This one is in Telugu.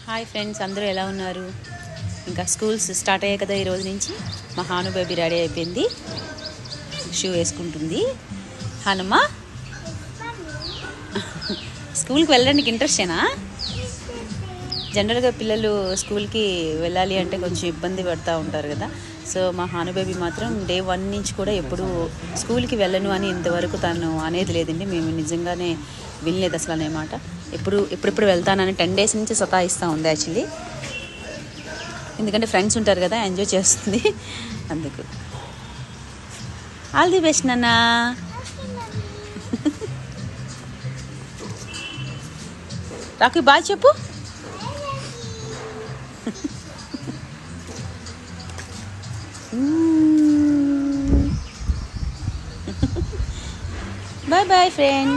హాయ్ ఫ్రెండ్స్, అందరూ ఎలా ఉన్నారు? ఇంకా స్కూల్స్ స్టార్ట్ అయ్యాయి కదా. ఈరోజు నుంచి మా హాను బేబీ రెడీ అయిపోయింది, షూ వేసుకుంటుంది. హానమ్మా, స్కూల్కి వెళ్ళడానికి ఇంట్రెస్టేనా? జనరల్గా పిల్లలు స్కూల్కి వెళ్ళాలి అంటే కొంచెం ఇబ్బంది పడుతూ ఉంటారు కదా. సో మా హాను బేబీ మాత్రం డే 1 నుంచి కూడా ఎప్పుడు స్కూల్కి వెళ్ళను అని ఇంతవరకు తను అనేది లేదండి. మేము నిజంగానే వినలేదు అసలు అనేమాట. ఎప్పుడెప్పుడు వెళ్తానని 10 days నుంచి సతాయిస్తూ ఉంది యాక్చువల్లీ. ఎందుకంటే ఫ్రెండ్స్ ఉంటారు కదా, ఎంజాయ్ చేస్తుంది అందుకు. ఆల్ ది బెస్ట్ నాన్న. రాకి బాయ్ చెప్పు. Bye bye friend.